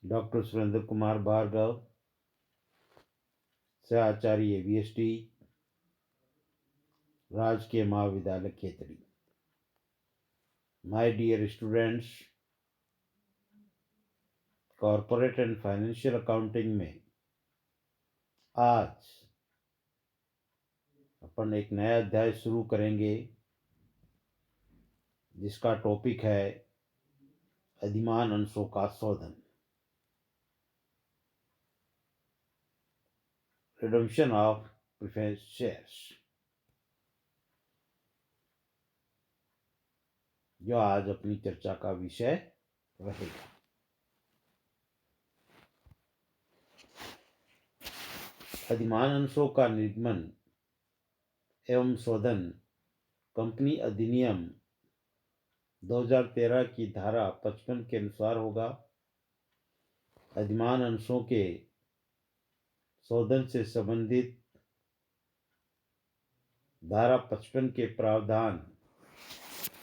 Doctor Surendra Kumar Bhargava से आचार्य VST राजकीय महाविद्यालय Khetri. My dear students, corporate and financial accounting में आज अपन एक नया अध्याय शुरू करेंगे जिसका टॉपिक है अधिमान अंशों का शोधन, रिडम्पशन ऑफ प्रेफरेंस शेयर्स, जो आज अपनी चर्चा का विषय रहेगा। अधिमान अंशों का निर्गमन एवं शोधन कंपनी अधिनियम 2013 की धारा 55 के अनुसार होगा। अधिमान अंशों के शोधन से संबंधित धारा 55 के प्रावधान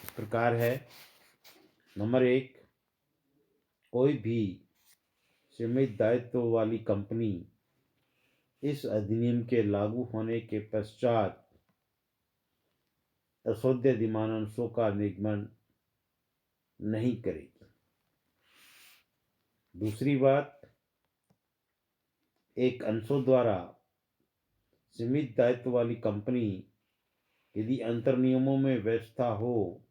इस प्रकार है। नंबर 1, कोई भी सीमित दायित्व वाली कंपनी इस अधिनियम के लागू होने के पश्चात अशोध्य अधिमान अंशों का निर्गमन नहीं करेगी। दूसरी बात, एक अंशों द्वारा सीमित दायित्व वाली कंपनी यदि अंतर नियमों में व्यवस्था हो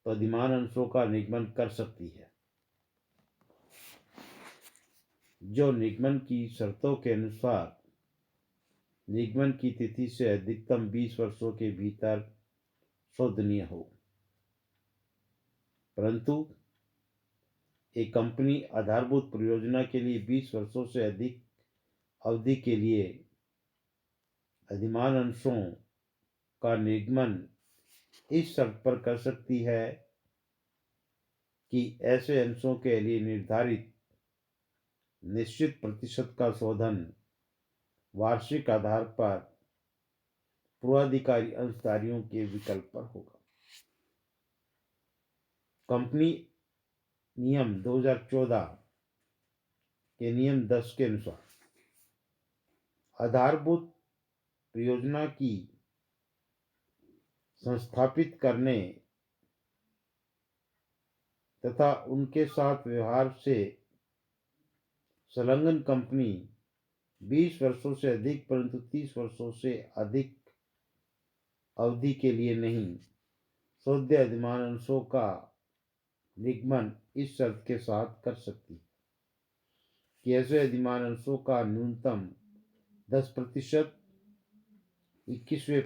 तो अधिमान अंशों का निर्गमन कर सकती है, जो निगमन की शर्तों के अनुसार निगमन की तिथि से अधिकतम 20 वर्षों के भीतर शोधनीय हो। परंतु एक कंपनी आधारभूत परियोजना के लिए 20 वर्षों से अधिक अवधि के लिए अधिमान अंशों का निर्गमन इस शर्त पर कर सकती है कि ऐसे अंशों के लिए निर्धारित निश्चित प्रतिशत का शोधन वार्षिक आधार पर पूर्वाधिकारी अंशधारियों के विकल्प पर होगा। कंपनी नियम 2014 के नियम 10 के अनुसार आधारभूत परियोजना की संस्थापित करने तथा उनके साथ व्यवहार से संलग्न कंपनी 20 वर्षों से अधिक परंतु 30 वर्षों से अधिक अवधि के लिए नहीं शोध्य अधिमान अंशों का निगमन इस शर्त के साथ कर सकती है कि ऐसे अधिमान अंशों का न्यूनतम 10% 21वें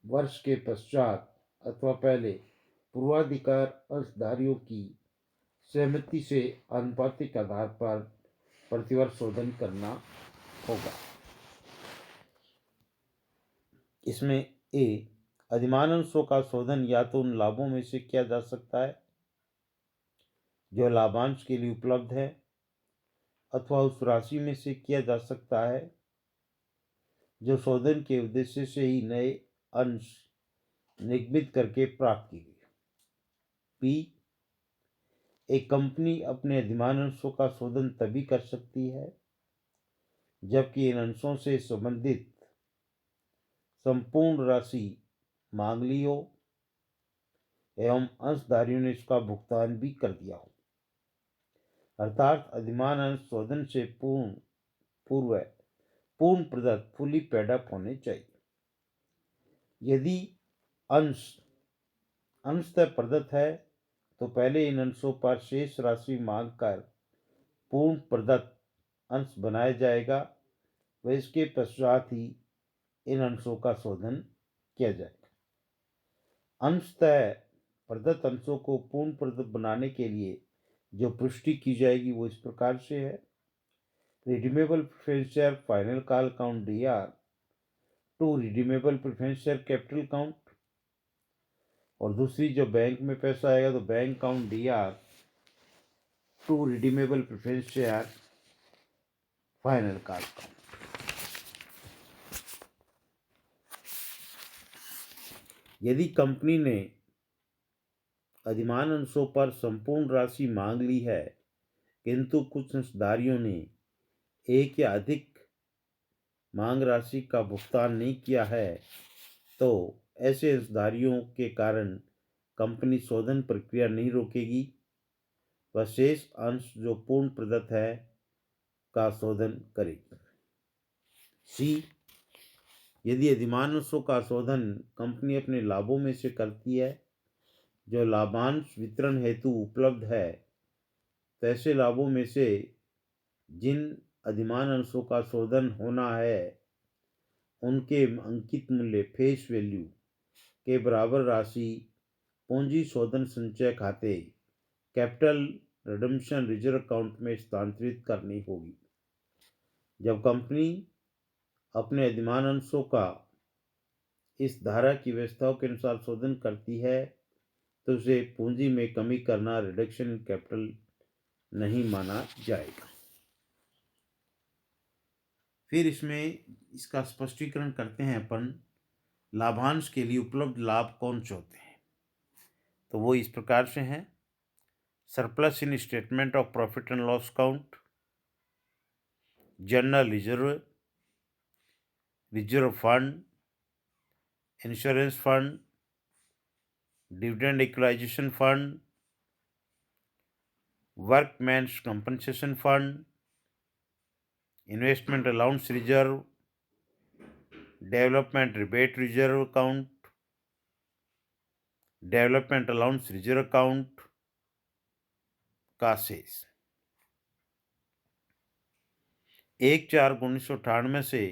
वर्ष के पश्चात अथवा पहले पूर्वाधिकार अंशधारियों की सहमति से आनुपातिक आधार पर प्रतिवर्ष शोधन करना होगा। इसमें ए, अधिमान अंशों का शोधन या तो उन लाभों में से किया जा सकता है जो लाभांश के लिए उपलब्ध है अथवा उस राशि में से किया जा सकता है जो शोधन के उद्देश्य से ही नए अंश निगमित करके प्राप्त की गई। पी, एक कंपनी अपने अधिमान अंशों का शोधन तभी कर सकती है जबकि इन अंशों से संबंधित संपूर्ण राशि मांग ली हो एवं अंशधारियों ने इसका भुगतान भी कर दिया हो, अर्थात अधिमान अंश शोधन से पूर्व पूर्ण प्रदत्त फुली पेड अप होने चाहिए। यदि अंश अंशतः प्रदत्त है तो पहले इन अंशों पर शेष राशि मांग कर पूर्ण प्रदत्त अंश बनाया जाएगा व इसके पश्चात ही इन अंशों का शोधन किया जाएगा। अंशतः प्रदत्त अंशों को पूर्ण प्रदत्त बनाने के लिए जो पुष्टि की जाएगी वो इस प्रकार से है। Redeemable preference share final call account DR to redeemable preference share capital account, और दूसरी जो बैंक में पैसा आएगा तो bank account DR to redeemable preference share final call account. यदि कंपनी ने अधिमान अंशों पर संपूर्ण राशि मांग ली है किंतु कुछ अंशधारियों ने एक या अधिक मांग राशि का भुगतान नहीं किया है, तो ऐसे अंशधारियों के कारण कंपनी शोधन प्रक्रिया नहीं रोकेगी। वह शेष अंश जो पूर्ण प्रदत्त है का शोधन करेगी। सी, यदि अधिमान अंशों का शोधन कंपनी अपने लाभों में से करती है जो लाभांश वितरण हेतु उपलब्ध है, तो ऐसे लाभों में से जिन अधिमान अंशों का शोधन होना है उनके अंकित मूल्य फेस वैल्यू के बराबर राशि पूंजी शोधन संचय खाते कैपिटल रिडम्पशन रिजर्व अकाउंट में स्थानांतरित करनी होगी। जब कंपनी अपने अधिमान अंशों का इस धारा की व्यवस्थाओं के अनुसार शोधन करती है तो उसे पूंजी में कमी करना रिडक्शन इन कैपिटल नहीं माना जाएगा। फिर इसमें इसका स्पष्टीकरण करते हैं अपन, लाभांश के लिए उपलब्ध लाभ कौन से होते हैं। तो वो इस प्रकार से हैं: surplus in statement of profit and loss account, general reserve, reserve fund, insurance fund, dividend equalisation fund, workmen's compensation fund, investment allowance reserve, development rebate reserve account, development allowance reserve account का शेष 1/4/1998 से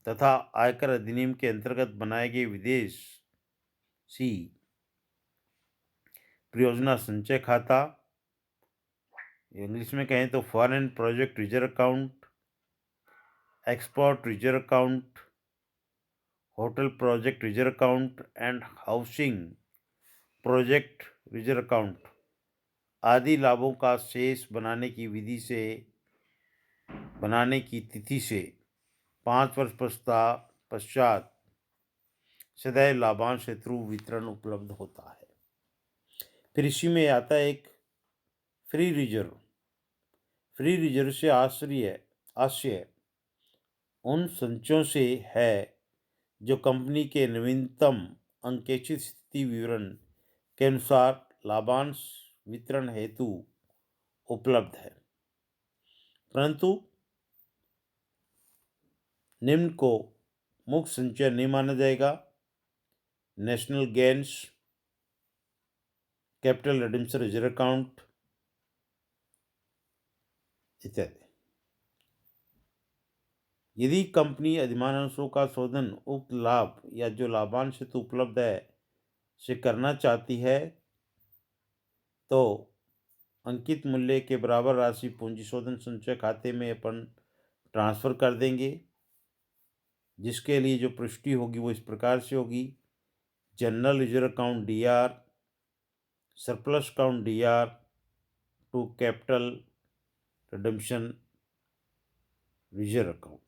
तथा आयकर अधिनियम के अंतर्गत बनाए गए विदेशी परियोजना संचय खाता, इंग्लिश में कहें तो foreign project reserve account, export reserve account, hotel project reserve account and housing project reserve account आदि लाभों का शेष बनाने की तिथि से 5 वर्ष पश्चात सदैव लाभांश हेतु वितरण उपलब्ध होता है। फिर इसी में आता है एक फ्री रिजर्व। फ्री रिजर्व से आशय उन संचयों से है जो कंपनी के नवीनतम अंकेक्षित स्थिति विवरण के अनुसार लाभांश वितरण हेतु उपलब्ध है, परंतु निम्न को मुख्य संचय नहीं माना जाएगा: national gains, capital redemption reserve account इत्यादि। यदि कंपनी अधिमान अंशों का शोधन उक्त लाभ या जो लाभांश हेतु उपलब्ध है से करना चाहती है, तो अंकित मूल्य के बराबर राशि पूंजी शोधन संचय खाते में अपन ट्रांसफर कर देंगे, जिसके लिए जो पुष्टि होगी वो इस प्रकार से होगी: general reserve account DR, surplus account DR to capital redemption reserve account.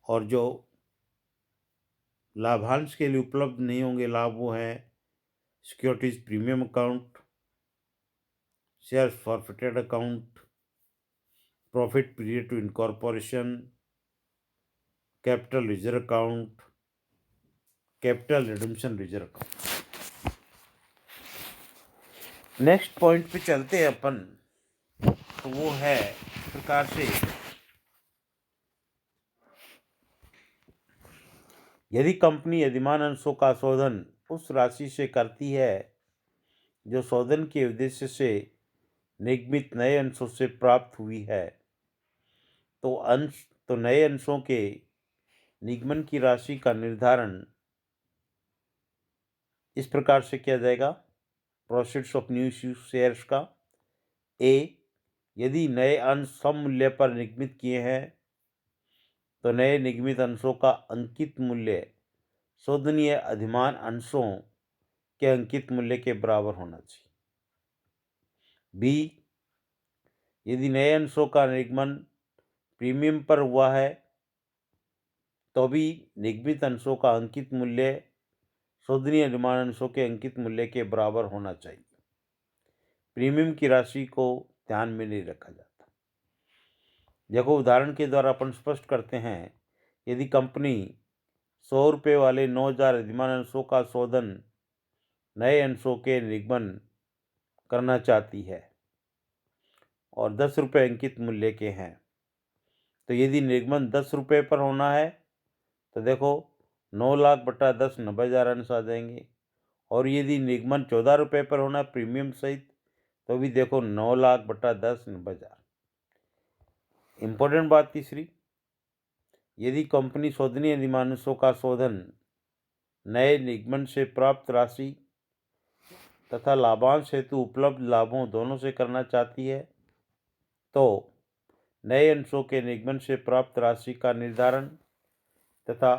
और जो लाभांश के लिए उपलब्ध नहीं होंगे लाभ, वो हैं securities premium account, shares forfeited account, profit period to incorporation, capital reserve account, capital redemption reserve account. Next point पे चलते हैं अपन, तो वो है इस प्रकार से: यदि कंपनी अधिमान अंशों का शोधन उस राशि से करती है जो शोधन के उद्देश्य से निगमित नए अंशों से प्राप्त हुई है, तो नए अंशों के निगमन की राशि का निर्धारण इस प्रकार से किया जाएगा: proceeds of new issue shares का। यदि नए अंश सम मूल्य पर निगमित किए हैं तो नए निगमित अंशों का अंकित मूल्य शोधनीय अधिमान अंशों के अंकित मूल्य के बराबर होना चाहिए। यदि नए अंशों का निगमन प्रीमियम पर हुआ है तो भी निगमित अंशों का अंकित मूल्य शोधनीय अधिमान अंशों के अंकित मूल्य के बराबर होना चाहिए। प्रीमियम की राशि को ध्यान में नहीं रखा जाता। देखो, उदाहरण के द्वारा अपन स्पष्ट करते हैं, यदि कंपनी 100 रुपये वाले 9,000 अधिमान अंशों का शोधन नए अंशों के निगमन करना चाहती है और 10 रुपये अंकित मूल्य के हैं, तो यदि निगमन 10 रुपये पर होना है तो देखो 9 लाख बटा 10 90,000 अंश आ जाएंगे। और यदि निगमन 14 रुपये पर होना प्रीमियम सहित, तो भी देखो 9 लाख बटा 10 90,000। इंपॉर्टेंट बात तीसरी, यदि कंपनी शोधनीय अधिमानसों का शोधन नए निगमन से प्राप्त राशि तथा लाभांश हेतु उपलब्ध लाभों दोनों से करना चाहती है, तो नए अंशों के निगमन से प्राप्त राशि का निर्धारण तथा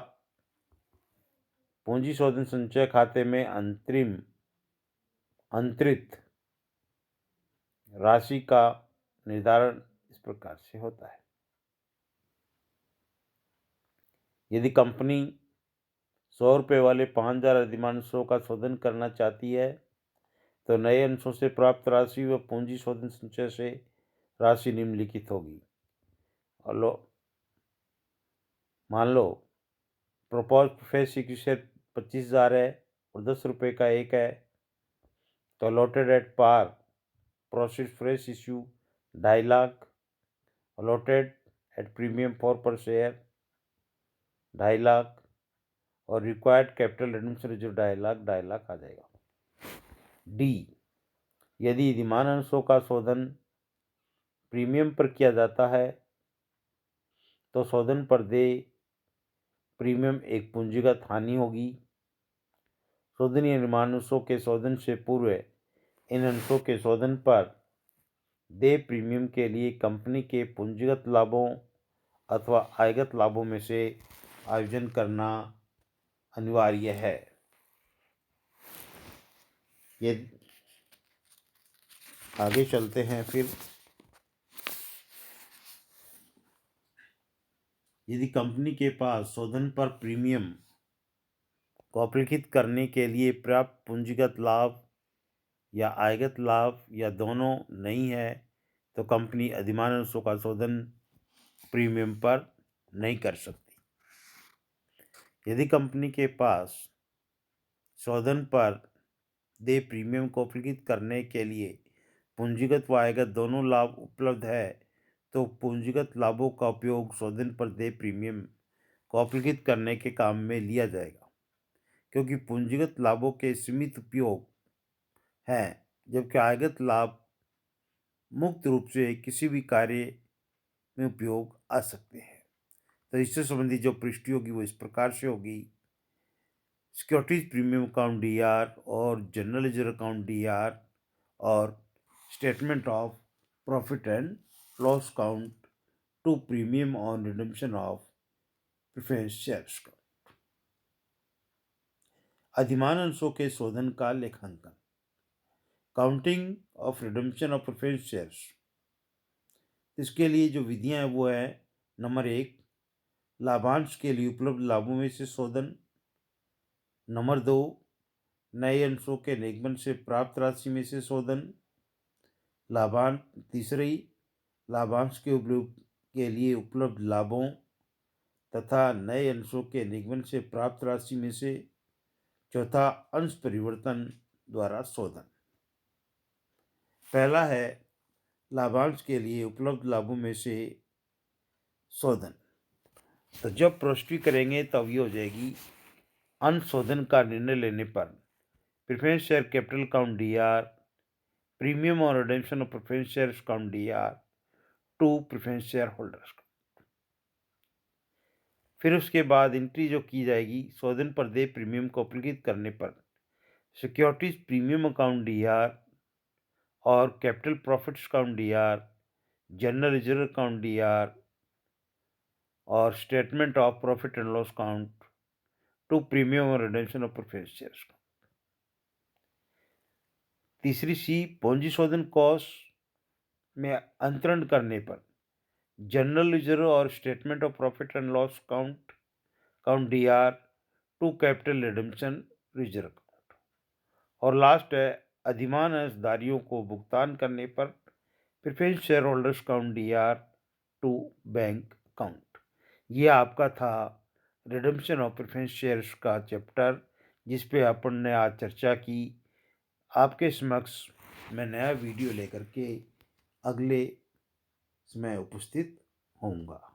पूंजी शोधन संचय खाते में अंतरित राशि का निर्धारण इस प्रकार से होता है। यदि कंपनी 100 रुपये वाले 5,000 अधिमान अंशों का शोधन करना चाहती है, तो नए अंशों से प्राप्त राशि व पूंजी शोधन संचय से राशि निम्नलिखित होगी। और मान लो प्रपोज प्रेफरेंस इक्विटी शेयर 25,000 है और 10 रुपये का एक है, तो allotted at par proceed fresh issue 2.5 lakh, allotted at premium 4 per share 2.5 lakh और required capital redemption reserve 2.5 lakh आ जाएगा। डी, यदि अधिमान अंशों का शोधन प्रीमियम पर किया जाता है तो शोधन पर देय प्रीमियम एक पूंजीगत हानि होगी। शोधनीय अधिमान अंशों के शोधन से पूर्व इन अंशों के शोधन पर देय प्रीमियम के लिए कंपनी के पूंजीगत लाभों अथवा आयगत लाभों में से आयोजन करना अनिवार्य है। ये आगे चलते हैं। फिर यदि कंपनी के पास शोधन पर प्रीमियम को अपलिखित करने के लिए प्राप्त पूंजीगत लाभ या आयगत लाभ या दोनों नहीं है, तो कंपनी अधिमान अंशों का शोधन प्रीमियम पर नहीं कर सकती। यदि कंपनी के पास शोधन पर देय प्रीमियम को अपलिखित करने के लिए पूंजीगत व आयगत दोनों लाभ उपलब्ध है, तो पूंजीगत लाभों का उपयोग शोधन पर देय प्रीमियम को अपलिखित करने के काम में लिया जाएगा, क्योंकि पूंजीगत लाभों के सीमित उपयोग हैं, जबकि आयगत लाभ मुक्त रूप से किसी भी कार्य में उपयोग आ सकते हैं। तो इससे संबंधित जो पृष्ठि होगी वो इस प्रकार से होगी। सिक्योरिटीज प्रीमियम अकाउंट डीआर और जनरल लेजर अकाउंट डीआर और statement of profit and loss account to premium on redemption of preference shares. अधिमान अंशों के शोधन का लेखांकन, accounting of redemption of preference shares. इसके लिए जो विधियां हैं वो है, नंबर 1 लाभांश के लिए उपलब्ध लाभों में से शोधन, नंबर 2 नए अंशों के निगमन से प्राप्त राशि में से शोधन, तीसरी लाभांश के लिए उपलब्ध लाभों तथा नए अंशों के निगमन से प्राप्त राशि में से चौथा अंश परिवर्तन द्वारा शोधन। पहला है लाभांश के लिए उपलब्ध लाभों में से शोधन। तो जब प्रस्तुति करेंगे तब ये हो जाएगी, अंश शोधन का निर्णय लेने पर preference share capital account DR, premium और redemption of preference share account DR to preference share holders. फिर उसके बाद एंट्री जो की जाएगी, शोधन पर देय प्रीमियम को अपलिखित करने पर सिक्योरिटीज प्रीमियम अकाउंट डीआर और capital profits account DR, general reserve account DR और statement of profit and loss account to premium और रिडेम्पशन ऑफ प्रेफरेंस शेयर्स। तीसरी सी, पूंजी शोधन कॉस्ट में अंतरण करने पर जनरल रिजर्व और statement of profit and loss account DR to capital redemption reserve account. और लास्ट है अधिमान अंशधारियों को भुगतान करने पर preference share holders account DR to bank account. ये आपका था रिडम्पशन ऑफ प्रेफरेंस शेयर्स का चैप्टर, जिस पे अपन ने आज चर्चा की। आपके समक्ष मैं नया वीडियो लेकर के अगले समय उपस्थित होऊंगा।